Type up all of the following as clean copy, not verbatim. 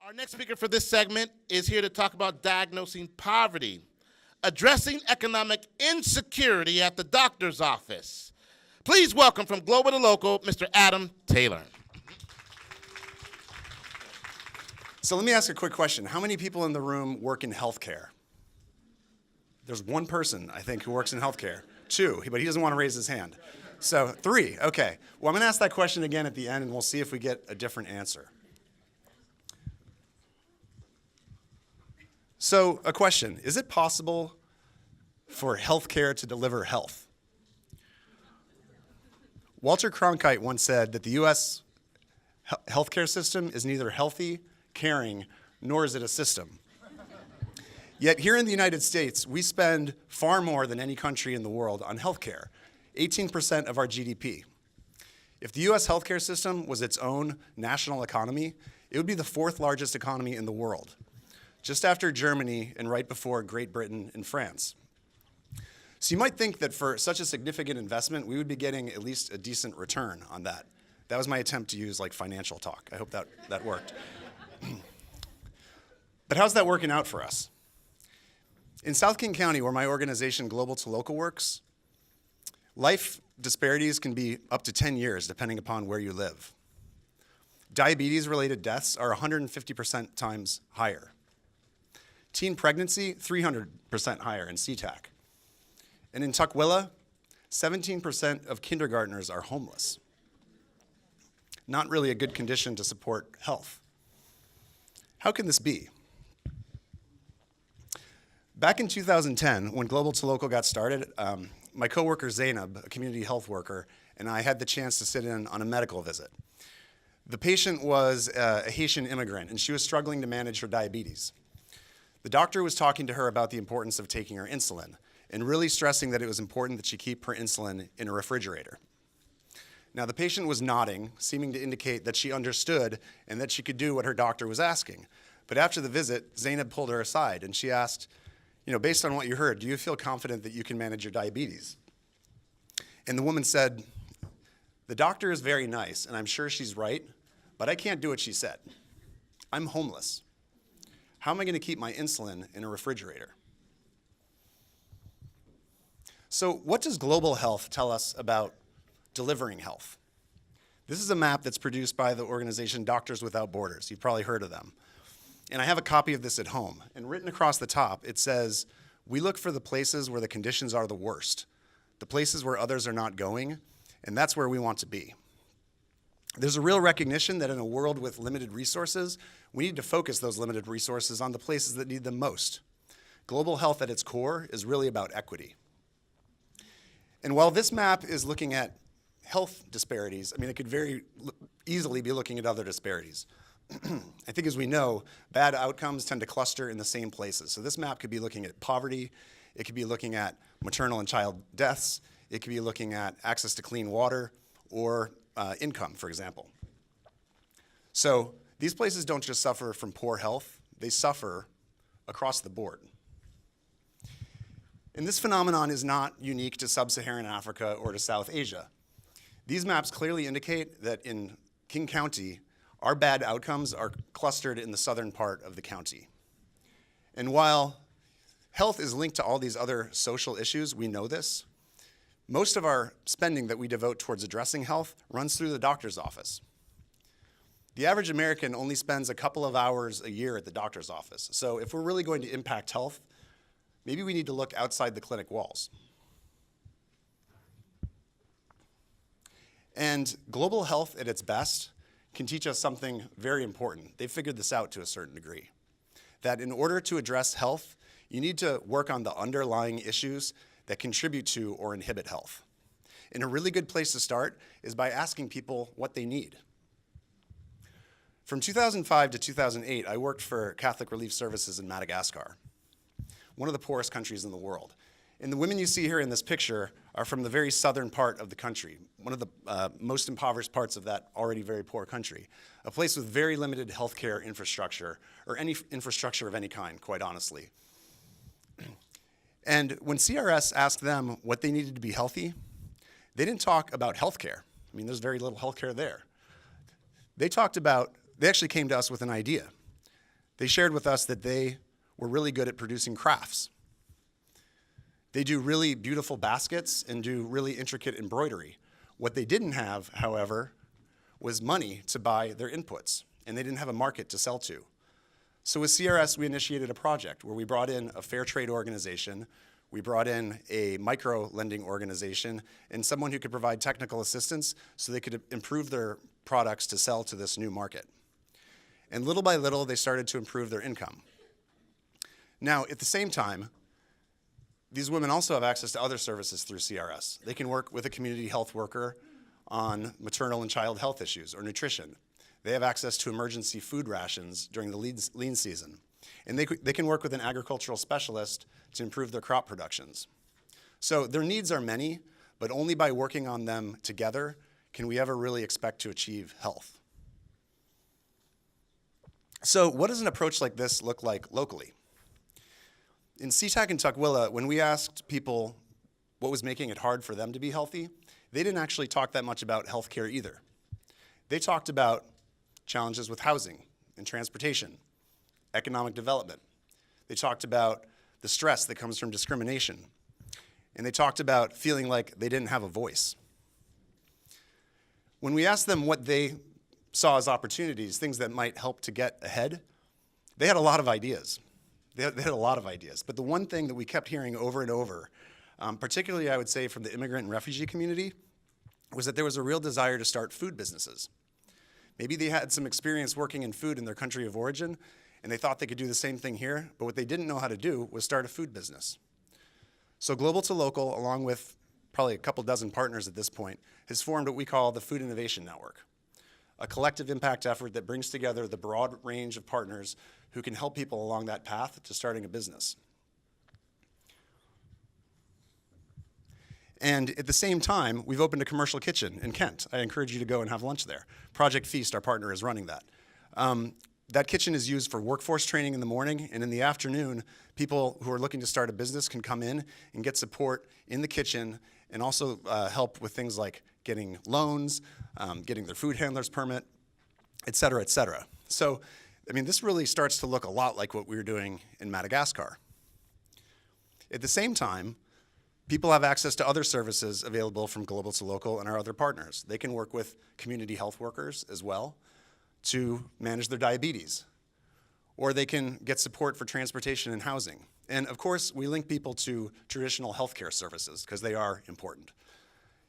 Our next speaker for this segment is here to talk about diagnosing poverty, addressing economic insecurity at the doctor's office. Please welcome from Global to Local, Mr. Adam Taylor. So let me ask a quick question. How many people in the room work in healthcare? There's one person, I think, who works in healthcare. Two, but he doesn't want to raise his hand. So three, okay. Well, I'm going to ask that question again at the end, and we'll see if we get a different answer. So a question, is it possible for healthcare to deliver health? Walter Cronkite once said that the U.S. healthcare system is neither healthy, caring, nor is it a system. Yet here in the United States, we spend far more than any country in the world on healthcare, 18% of our GDP. If the U.S. healthcare system was its own national economy, it would be the fourth largest economy in the world, just after Germany and right before Great Britain and France. So you might think that for such a significant investment, we would be getting at least a decent return on that. That was my attempt to use like financial talk. I hope that worked. But how's that working out for us? In South King County, where my organization Global to Local works, life disparities can be up to 10 years depending upon where you live. Diabetes-related deaths are 150% times higher. Teen pregnancy, 300% higher in SeaTac. And in Tukwila, 17% of kindergartners are homeless. Not really a good condition to support health. How can this be? Back in 2010, when Global to Local got started, my coworker Zainab, a community health worker, and I had the chance to sit in on a medical visit. The patient was a Haitian immigrant, and she was struggling to manage her diabetes. The doctor was talking to her about the importance of taking her insulin, and really stressing that it was important that she keep her insulin in a refrigerator. Now, the patient was nodding, seeming to indicate that she understood and that she could do what her doctor was asking. But after the visit, Zainab pulled her aside, and she asked, based on what you heard, do you feel confident that you can manage your diabetes? And the woman said, the doctor is very nice, and I'm sure she's right, but I can't do what she said. I'm homeless. How am I going to keep my insulin in a refrigerator? So what does global health tell us about delivering health? This is a map that's produced by the organization Doctors Without Borders. You've probably heard of them. And I have a copy of this at home. And written across the top, it says, we look for the places where the conditions are the worst, the places where others are not going, and that's where we want to be. There's a real recognition that in a world with limited resources, we need to focus those limited resources on the places that need them most. Global health at its core is really about equity. And while this map is looking at health disparities, it could very easily be looking at other disparities. I think as we know, bad outcomes tend to cluster in the same places. So this map could be looking at poverty, it could be looking at maternal and child deaths, it could be looking at access to clean water, or income, for example. So these places don't just suffer from poor health, they suffer across the board. And this phenomenon is not unique to sub-Saharan Africa or to South Asia. These maps clearly indicate that in King County, our bad outcomes are clustered in the southern part of the county. And while health is linked to all these other social issues, we know this, most of our spending that we devote towards addressing health runs through the doctor's office. The average American only spends a couple of hours a year at the doctor's office. So if we're really going to impact health, maybe we need to look outside the clinic walls. And global health at its best can teach us something very important. They've figured this out to a certain degree, that in order to address health, you need to work on the underlying issues that contribute to or inhibit health. And a really good place to start is by asking people what they need. From 2005 to 2008, I worked for Catholic Relief Services in Madagascar, one of the poorest countries in the world. And the women you see here in this picture are from the very southern part of the country, one of the most impoverished parts of that already very poor country, a place with very limited healthcare infrastructure, or any infrastructure of any kind, quite honestly. And when CRS asked them what they needed to be healthy, they didn't talk about healthcare. There's very little healthcare there. They actually came to us with an idea. They shared with us that they were really good at producing crafts. They do really beautiful baskets and do really intricate embroidery. What they didn't have, however, was money to buy their inputs, and they didn't have a market to sell to. So with CRS, we initiated a project where we brought in a fair trade organization, we brought in a micro-lending organization, and someone who could provide technical assistance so they could improve their products to sell to this new market. And little by little, they started to improve their income. Now, at the same time, these women also have access to other services through CRS. They can work with a community health worker on maternal and child health issues or nutrition. They have access to emergency food rations during the lean season. And they can work with an agricultural specialist to improve their crop productions. So their needs are many, but only by working on them together can we ever really expect to achieve health. So what does an approach like this look like locally? In SeaTac and Tukwila, when we asked people what was making it hard for them to be healthy, they didn't actually talk that much about healthcare either. They talked about challenges with housing and transportation, economic development. They talked about the stress that comes from discrimination. And they talked about feeling like they didn't have a voice. When we asked them what they saw as opportunities, things that might help to get ahead, they had a lot of ideas. They had a lot of ideas. But the one thing that we kept hearing over and over, particularly I would say from the immigrant and refugee community, was that there was a real desire to start food businesses. Maybe they had some experience working in food in their country of origin, and they thought they could do the same thing here, but what they didn't know how to do was start a food business. So Global to Local, along with probably a couple dozen partners at this point, has formed what we call the Food Innovation Network, a collective impact effort that brings together the broad range of partners who can help people along that path to starting a business. And at the same time, we've opened a commercial kitchen in Kent. I encourage you to go and have lunch there. Project Feast, our partner, is running that. That kitchen is used for workforce training in the morning, and in the afternoon, people who are looking to start a business can come in and get support in the kitchen and also help with things like getting loans, getting their food handler's permit, et cetera, et cetera. So, I mean, this really starts to look a lot like what we were doing in Madagascar. At the same time, people have access to other services available from Global to Local and our other partners. They can work with community health workers as well to manage their diabetes, or they can get support for transportation and housing. And of course, we link people to traditional healthcare services because they are important.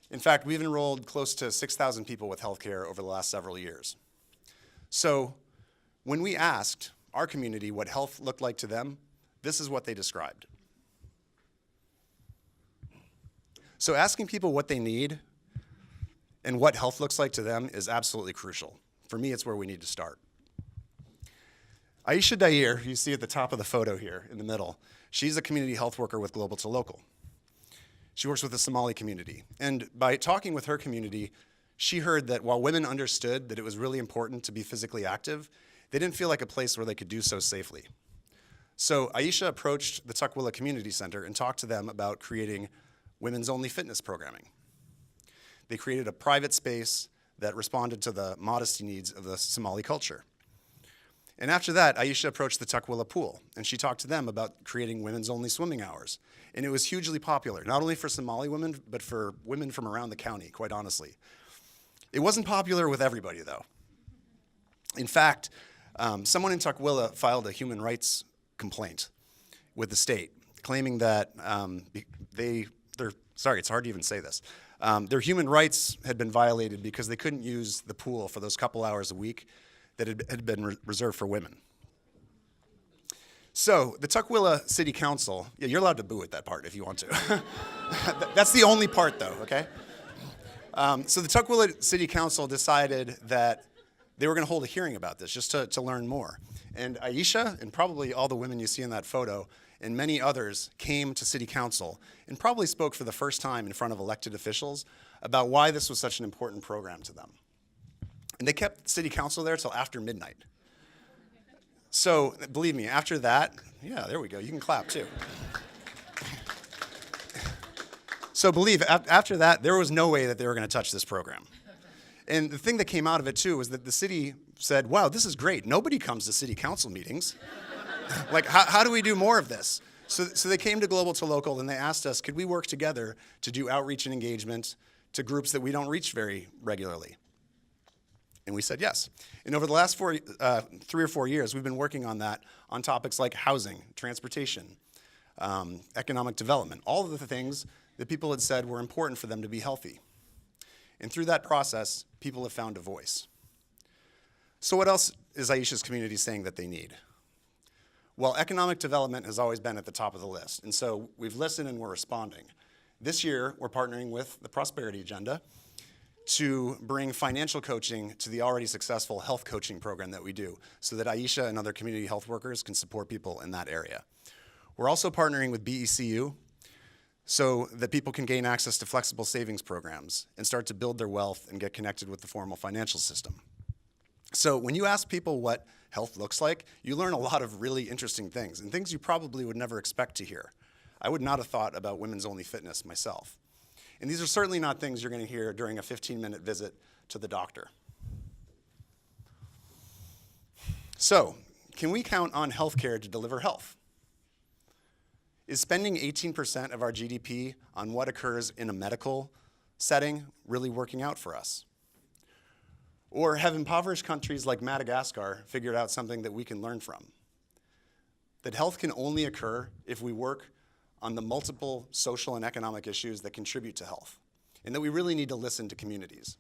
In fact, we've enrolled close to 6,000 people with healthcare over the last several years. So when we asked our community what health looked like to them, this is what they described. So asking people what they need and what health looks like to them is absolutely crucial. For me, it's where we need to start. Aisha Dair, who you see at the top of the photo here in the middle, she's a community health worker with Global to Local. She works with the Somali community. And by talking with her community, she heard that while women understood that it was really important to be physically active, they didn't feel like a place where they could do so safely. So Aisha approached the Tukwila Community Center and talked to them about creating women's only fitness programming. They created a private space that responded to the modesty needs of the Somali culture. And after that, Aisha approached the Tukwila pool, and she talked to them about creating women's only swimming hours. And it was hugely popular, not only for Somali women, but for women from around the county, quite honestly. It wasn't popular with everybody, though. In fact, someone in Tukwila filed a human rights complaint with the state, claiming that it's hard to even say this. Their human rights had been violated because they couldn't use the pool for those couple hours a week that had been reserved for women. So the Tukwila City Council, yeah, you're allowed to boo at that part if you want to. That's the only part though, okay? So the Tukwila City Council decided that they were gonna hold a hearing about this just to learn more. And Aisha, and probably all the women you see in that photo, and many others came to City Council and probably spoke for the first time in front of elected officials about why this was such an important program to them. And they kept City Council there till after midnight. So believe me, after that, yeah, there we go, you can clap too. So after that, there was no way that they were gonna touch this program. And the thing that came out of it, too, was that the city said, wow, this is great. Nobody comes to city council meetings. Like, how do we do more of this? So they came to Global to Local, and they asked us, could we work together to do outreach and engagement to groups that we don't reach very regularly? And we said yes. And over the last 3 or 4 years, we've been working on that on topics like housing, transportation, economic development, all of the things that people had said were important for them to be healthy. And through that process, people have found a voice. So what else is Aisha's community saying that they need? Well, economic development has always been at the top of the list. And so we've listened and we're responding. This year, we're partnering with the Prosperity Agenda to bring financial coaching to the already successful health coaching program that we do so that Aisha and other community health workers can support people in that area. We're also partnering with BECU so that people can gain access to flexible savings programs and start to build their wealth and get connected with the formal financial system. So when you ask people what health looks like, you learn a lot of really interesting things and things you probably would never expect to hear. I would not have thought about women's only fitness myself. And these are certainly not things you're going to hear during a 15-minute visit to the doctor. So, can we count on healthcare to deliver health? Is spending 18% of our GDP on what occurs in a medical setting really working out for us? Or have impoverished countries like Madagascar figured out something that we can learn from? That health can only occur if we work on the multiple social and economic issues that contribute to health, and that we really need to listen to communities.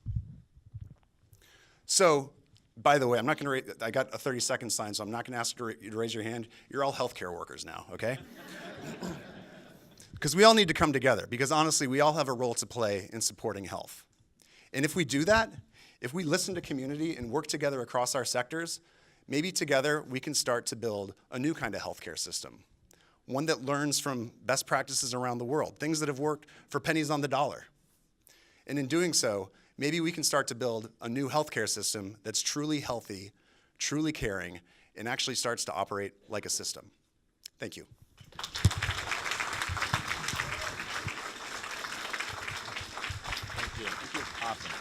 So, by the way, I got a 30-second sign, so I'm not gonna ask you to raise your hand. You're all healthcare workers now, okay? Because we all need to come together, because honestly, we all have a role to play in supporting health. And if we do that, if we listen to community and work together across our sectors, maybe together we can start to build a new kind of healthcare system. One that learns from best practices around the world, things that have worked for pennies on the dollar. And in doing so, maybe we can start to build a new healthcare system that's truly healthy, truly caring, and actually starts to operate like a system. Thank you. Thank you. Awesome.